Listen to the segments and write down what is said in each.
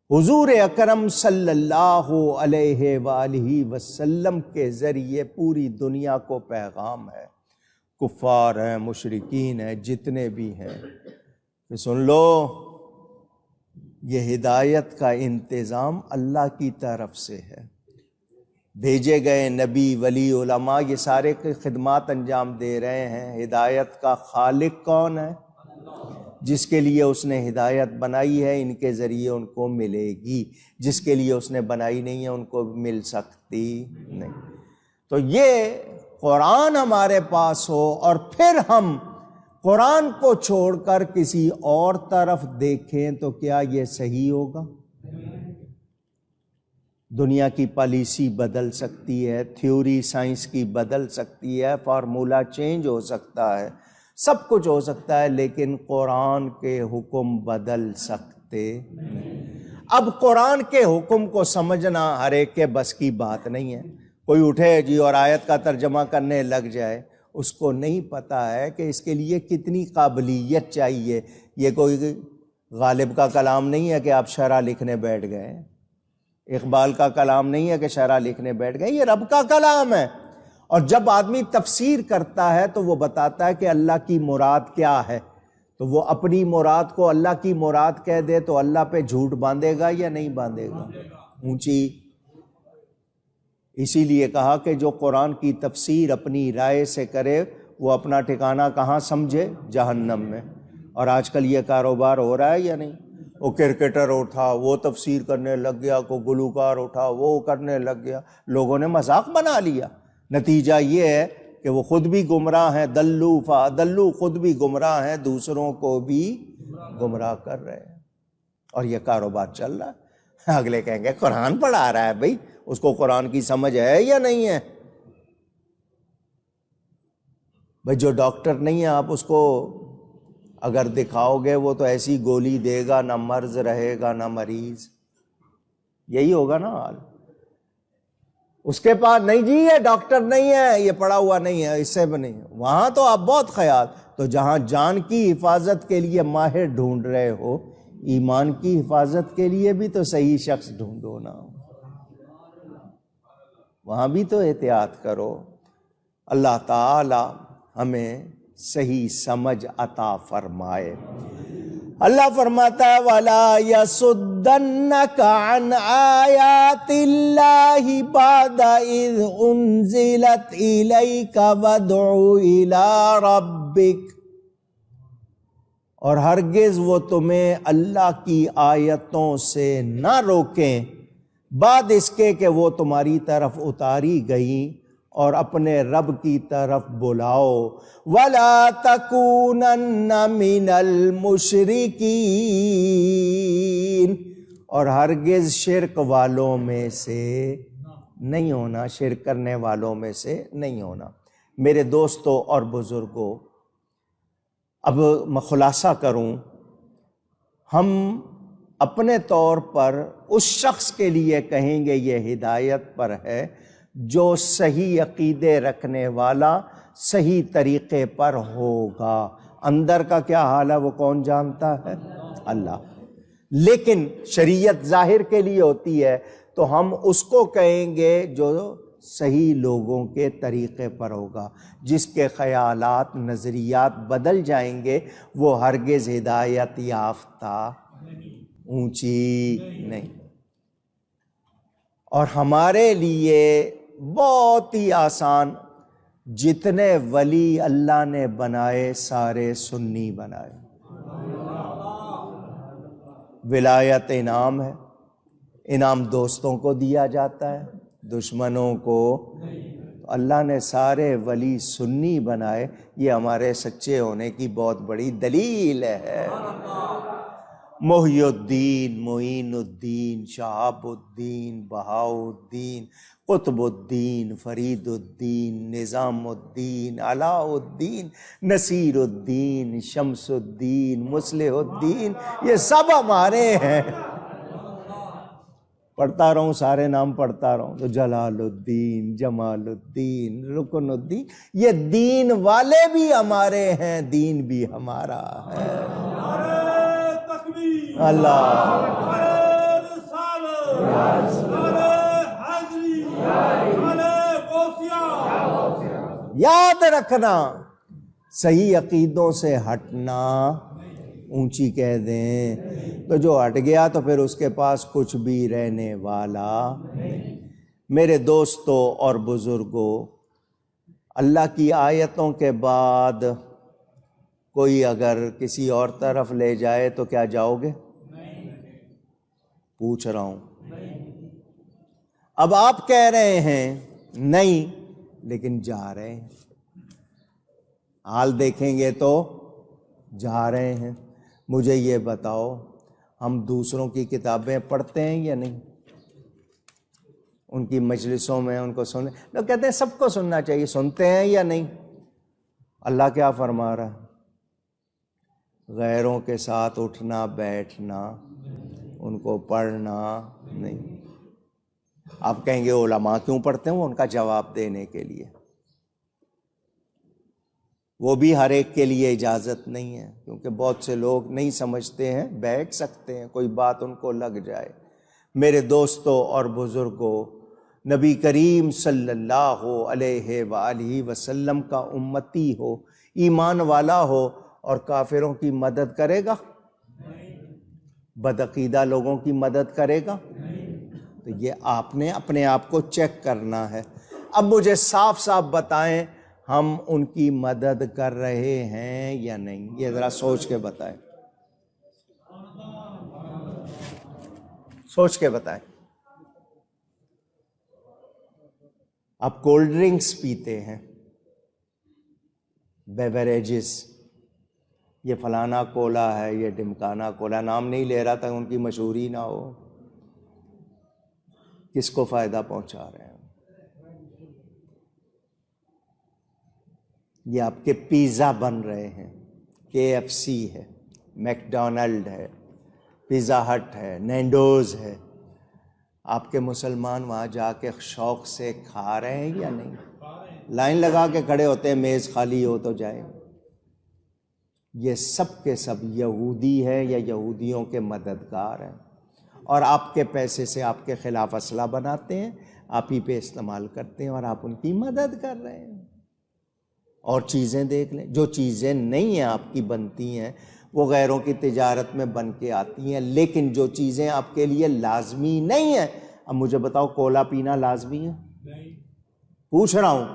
حضور اکرم صلی اللہ علیہ وآلہ وسلم کے ذریعے پوری دنیا کو پیغام ہے. کفار ہیں، مشرکین ہیں، جتنے بھی ہیں کہ سن لو، یہ ہدایت کا انتظام اللہ کی طرف سے ہے. بھیجے گئے نبی، ولی، علماء، یہ سارے خدمات انجام دے رہے ہیں. ہدایت کا خالق کون ہے؟ جس کے لیے اس نے ہدایت بنائی ہے ان کے ذریعے ان کو ملے گی، جس کے لیے اس نے بنائی نہیں ہے ان کو مل سکتی نہیں. تو یہ قرآن ہمارے پاس ہو اور پھر ہم قرآن کو چھوڑ کر کسی اور طرف دیکھیں تو کیا یہ صحیح ہوگا؟ دنیا کی پالیسی بدل سکتی ہے، تھیوری سائنس کی بدل سکتی ہے، فارمولہ چینج ہو سکتا ہے، سب کچھ ہو سکتا ہے، لیکن قرآن کے حکم بدل سکتے نہیں. اب قرآن کے حکم کو سمجھنا ہر ایک کے بس کی بات نہیں ہے. کوئی اٹھے جی اور آیت کا ترجمہ کرنے لگ جائے، اس کو نہیں پتہ ہے کہ اس کے لیے کتنی قابلیت چاہیے. یہ کوئی غالب کا کلام نہیں ہے کہ آپ شرح لکھنے بیٹھ گئے، اقبال کا کلام نہیں ہے کہ شرح لکھنے بیٹھ گئے، یہ رب کا کلام ہے. اور جب آدمی تفسیر کرتا ہے تو وہ بتاتا ہے کہ اللہ کی مراد کیا ہے. تو وہ اپنی مراد کو اللہ کی مراد کہہ دے تو اللہ پہ جھوٹ باندھے گا یا نہیں باندھے گا؟ اونچی. اسی لیے کہا کہ جو قرآن کی تفسیر اپنی رائے سے کرے وہ اپنا ٹھکانہ کہاں سمجھے؟ جہنم میں. اور آج کل یہ کاروبار ہو رہا ہے یا نہیں؟ وہ کرکٹر اٹھا وہ تفسیر کرنے لگ گیا، کوئی گلوکار اٹھا وہ کرنے لگ گیا، لوگوں نے مذاق بنا لیا. نتیجہ یہ ہے کہ وہ خود بھی گمراہ ہیں، دلو فادلو، خود بھی گمراہ ہیں، دوسروں کو بھی گمراہ کر رہے ہیں. اور یہ کاروبار چل رہا ہے. اگلے کہیں گے قرآن پڑھا رہا ہے، بھائی اس کو قرآن کی سمجھ ہے یا نہیں ہے؟ بھائی جو ڈاکٹر نہیں ہے آپ اس کو اگر دکھاؤ گے وہ تو ایسی گولی دے گا، نہ مرض رہے گا نہ مریض. یہی ہوگا نا حال. اس کے پاس نہیں جی یہ ڈاکٹر نہیں ہے، یہ پڑھا ہوا نہیں ہے، اس سے بھی نہیں. وہاں تو آپ بہت خیال. تو جہاں جان کی حفاظت کے لیے ماہر ڈھونڈ رہے ہو، ایمان کی حفاظت کے لیے بھی تو صحیح شخص ڈھونڈو نا، وہاں بھی تو احتیاط کرو. اللہ تعالی ہمیں صحیح سمجھ عطا فرمائے. اللہ فرماتا ہے وَلَا يَصُدَّنَّكَ عَنْ آيَاتِ اللَّهِ بَعْدَ إِذْ أُنزِلَتْ إِلَيْكَ وَادْعُ إِلَىٰ رَبِّكَ. اور ہرگز وہ تمہیں اللہ کی آیتوں سے نہ روکیں بعد اس کے کہ وہ تمہاری طرف اتاری گئیں، اور اپنے رب کی طرف بلاؤ. وَلَا تَكُونَنَّ مِنَ الْمُشْرِكِينَ. اور ہرگز شرک والوں میں سے نہیں ہونا، شرک کرنے والوں میں سے نہیں ہونا. میرے دوستوں اور بزرگوں، اب میں خلاصہ کروں. ہم اپنے طور پر اس شخص کے لیے کہیں گے یہ ہدایت پر ہے جو صحیح عقیدے رکھنے والا، صحیح طریقے پر ہوگا. اندر کا کیا حال ہے وہ کون جانتا ہے؟ اللہ. لیکن شریعت ظاہر کے لیے ہوتی ہے تو ہم اس کو کہیں گے جو صحیح لوگوں کے طریقے پر ہوگا. جس کے خیالات، نظریات بدل جائیں گے وہ ہرگز ہدایت یافتہ اونچی نہیں. اور ہمارے لیے بہت ہی آسان، جتنے ولی اللہ نے بنائے سارے سنی بنائے. ولایت انعام ہے، انعام دوستوں کو دیا جاتا ہے، دشمنوں کو. اللہ نے سارے ولی سنی بنائے. یہ ہمارے سچے ہونے کی بہت بڑی دلیل ہے. محی الدین، معین الدین، شہاب الدین، بہاء الدین، قطب الدین، فرید الدین، نظام الدین، علاء الدین، نصیر الدین، شمس الدین، مصلح الدین، یہ سب ہمارے ہیں. پڑھتا رہوں، سارے نام پڑھتا رہوں تو جلال الدین، جمال الدین، رکن الدین، یہ دین والے بھی ہمارے ہیں، دین بھی ہمارا ہے. اللہ یاد رکھنا صحیح عقیدوں سے ہٹنا اونچی کہہ دیں تو جو ہٹ گیا تو پھر اس کے پاس کچھ بھی رہنے والا نہیں۔ میرے دوستوں اور بزرگوں، اللہ کی آیتوں کے بعد کوئی اگر کسی اور طرف لے جائے تو کیا جاؤ گے؟ پوچھ رہا ہوں۔ اب آپ کہہ رہے ہیں نہیں، لیکن جا رہے ہیں، حال دیکھیں گے تو جا رہے ہیں۔ مجھے یہ بتاؤ، ہم دوسروں کی کتابیں پڑھتے ہیں یا نہیں؟ ان کی مجلسوں میں ان کو سنیں، لوگ کہتے ہیں سب کو سننا چاہیے، سنتے ہیں یا نہیں؟ اللہ کیا فرما رہا ہے؟ غیروں کے ساتھ اٹھنا بیٹھنا، ان کو پڑھنا نہیں۔ آپ کہیں گے علماء کیوں پڑھتے ہیں؟ وہ ان کا جواب دینے کے لیے، وہ بھی ہر ایک کے لیے اجازت نہیں ہے، کیونکہ بہت سے لوگ نہیں سمجھتے ہیں، بیٹھ سکتے ہیں، کوئی بات ان کو لگ جائے۔ میرے دوستوں اور بزرگوں، نبی کریم صلی اللہ علیہ وآلہ وسلم کا امتی ہو، ایمان والا ہو اور کافروں کی مدد کرے گا؟ بدعقیدہ لوگوں کی مدد کرے گا؟ تو یہ آپ نے اپنے آپ کو چیک کرنا ہے۔ اب مجھے صاف صاف بتائیں، ہم ان کی مدد کر رہے ہیں یا نہیں؟ یہ ذرا سوچ کے بتائیں، سوچ کے بتائیں۔ آپ کولڈ ڈرنکس پیتے ہیں، بیوریجز، یہ فلانا کولا ہے، یہ ڈمکانا کولا، نام نہیں لے رہا تھا ان کی مشہوری نہ ہو، کس کو فائدہ پہنچا رہے ہیں؟ یہ آپ کے پیزا بن رہے ہیں، KFC ہے، میک ڈونلڈ ہے، پیزا ہٹ ہے، نینڈوز ہے، آپ کے مسلمان وہاں جا کے شوق سے کھا رہے ہیں یا نہیں؟ لائن لگا کے کھڑے ہوتے ہیں، میز خالی ہو تو جائیں۔ یہ سب کے سب یہودی ہے یا یہودیوں کے مددگار ہیں، اور آپ کے پیسے سے آپ کے خلاف اسلحہ بناتے ہیں، آپ ہی پہ استعمال کرتے ہیں، اور آپ ان کی مدد کر رہے ہیں۔ اور چیزیں دیکھ لیں، جو چیزیں نہیں ہیں آپ کی بنتی ہیں وہ غیروں کی تجارت میں بن کے آتی ہیں، لیکن جو چیزیں آپ کے لیے لازمی نہیں ہیں، اب مجھے بتاؤ کولا پینا لازمی ہے؟ پوچھ رہا ہوں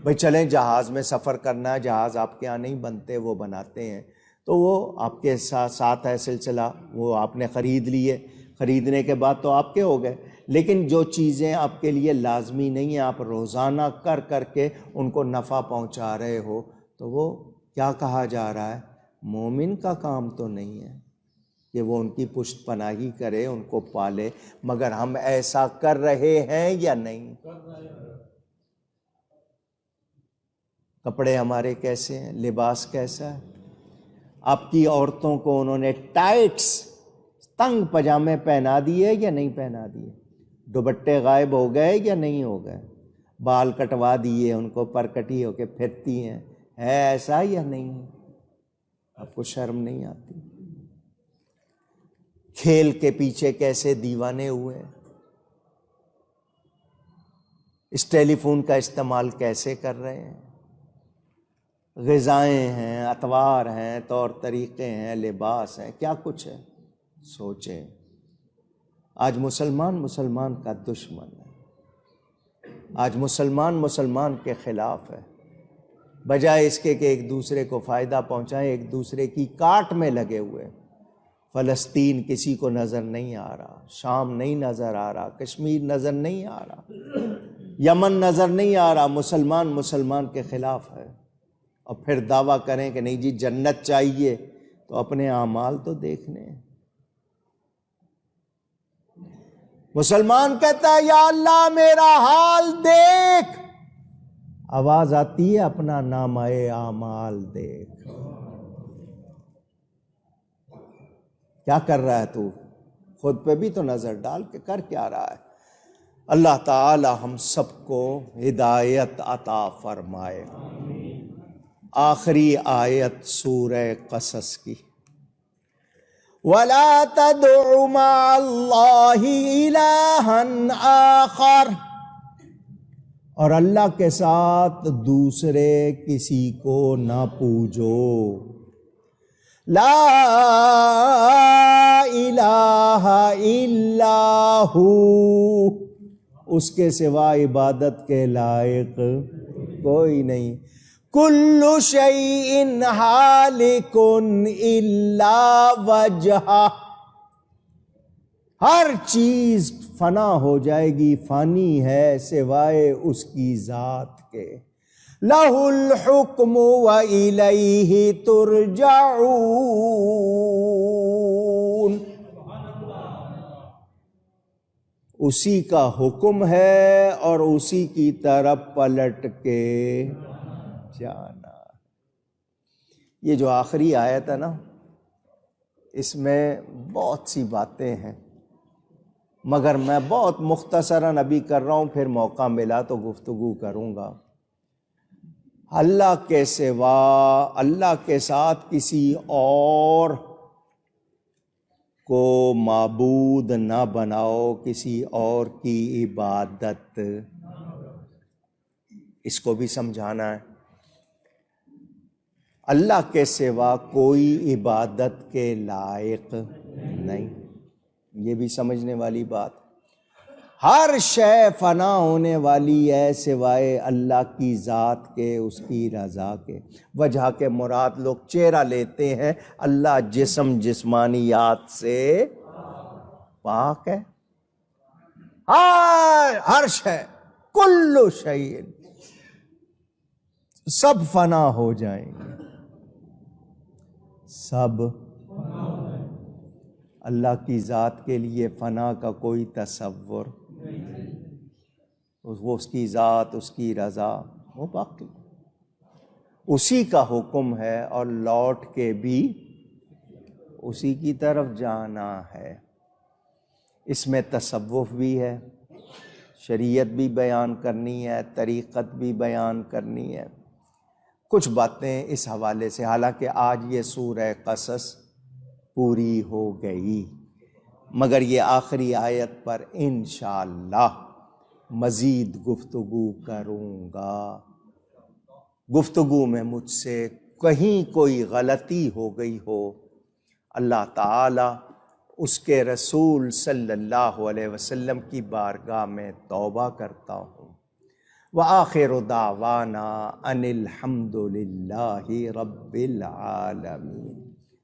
بھائی، چلیں جہاز میں سفر کرنا ہے، جہاز آپ کے یہاں نہیں بنتے، وہ بناتے ہیں، تو وہ آپ کے ساتھ ہے سلسلہ، وہ آپ نے خرید لیے، خریدنے کے بعد تو آپ کے ہو گئے، لیکن جو چیزیں آپ کے لیے لازمی نہیں ہیں، آپ روزانہ کر کر کے ان کو نفع پہنچا رہے ہو، تو وہ کیا کہا جا رہا ہے؟ مومن کا کام تو نہیں ہے کہ وہ ان کی پشت پناہی کرے، ان کو پالے، مگر ہم ایسا کر رہے ہیں یا نہیں؟ کپڑے ہمارے کیسے ہیں؟ لباس کیسا ہے؟ آپ کی عورتوں کو انہوں نے ٹائٹس، تنگ پجامے پہنا دیے یا نہیں پہنا دیے؟ دوپٹے غائب ہو گئے یا نہیں ہو گئے؟ بال کٹوا دیے، ان کو پرکٹی ہو کے پھرتی ہیں، ہے ایسا یا نہیں؟ آپ کو شرم نہیں آتی؟ کھیل کے پیچھے کیسے دیوانے ہوئے، اس ٹیلی فون کا استعمال کیسے کر رہے ہیں، غذائیں ہیں، اطوار ہیں، طور طریقے ہیں، لباس ہیں، کیا کچھ ہے؟ سوچیں۔ آج مسلمان کا دشمن ہے، آج مسلمان کے خلاف ہے، بجائے اس کے کہ ایک دوسرے کو فائدہ پہنچائیں، ایک دوسرے کی کاٹ میں لگے ہوئے۔ فلسطین کسی کو نظر نہیں آ رہا، شام نہیں نظر آ رہا، کشمیر نظر نہیں آ رہا، یمن نظر نہیں آ رہا، مسلمان کے خلاف ہے، اور پھر دعویٰ کریں کہ نہیں جی جنت چاہیے، تو اپنے اعمال تو دیکھنے ہیں۔ مسلمان کہتا ہے یا اللہ میرا حال دیکھ، آواز آتی ہے اپنا نامہ اعمال دیکھ۔ کیا کر رہا ہے تو؟ خود پہ بھی تو نظر ڈال کے کر کیا رہا ہے۔ اللہ تعالی ہم سب کو ہدایت عطا فرمائے۔ آخری آیت سورہ قصص کی، وَلَا تَدْعُ مَعَ اللَّهِ إِلَٰهًا آخَرَ، اور اللہ کے ساتھ دوسرے کسی کو نہ پوجو. لا الہ الا ہو، اس کے سوا عبادت کے لائق کوئی نہیں. کل شیء ہالک الا وجہہ، ہر چیز فنا ہو جائے گی، فانی ہے سوائے اس کی ذات کے. لہ الحکم وإلیہ ترجعون، اسی کا حکم ہے اور اسی کی طرف پلٹ کے جانا. یہ جو آخری آیت ہے نا، اس میں بہت سی باتیں ہیں، مگر میں بہت مختصراً ابھی کر رہا ہوں، پھر موقع ملا تو گفتگو کروں گا. اللہ کے سوا، اللہ کے ساتھ کسی اور کو معبود نہ بناؤ، کسی اور کی عبادت، اس کو بھی سمجھانا ہے. اللہ کے سوا کوئی عبادت کے لائق نہیں، یہ بھی سمجھنے والی بات. ہر شے فنا ہونے والی ہے سوائے اللہ کی ذات کے، اس کی رضا کے. وجہ کے مراد لوگ چہرہ لیتے ہیں، اللہ جسم جسمانیات سے پاک ہے. ہر شے، کل شیء، سب فنا ہو جائیں گے، سب. اللہ کی ذات کے لیے فنا کا کوئی تصور، وہ اس کی ذات، اس کی رضا، وہ باقی. اسی کا حکم ہے اور لوٹ کے بھی اسی کی طرف جانا ہے. اس میں تصوف بھی ہے، شریعت بھی بیان کرنی ہے، طریقت بھی بیان کرنی ہے. کچھ باتیں اس حوالے سے، حالانکہ آج یہ سورہ قصص پوری ہو گئی، مگر یہ آخری آیت پر انشاءاللہ مزید گفتگو کروں گا. گفتگو میں مجھ سے کہیں کوئی غلطی ہو گئی ہو، اللہ تعالی اس کے رسول صلی اللہ علیہ وسلم کی بارگاہ میں توبہ کرتا ہوں. وآخر دعوانا ان الحمد للہ رب العالمین.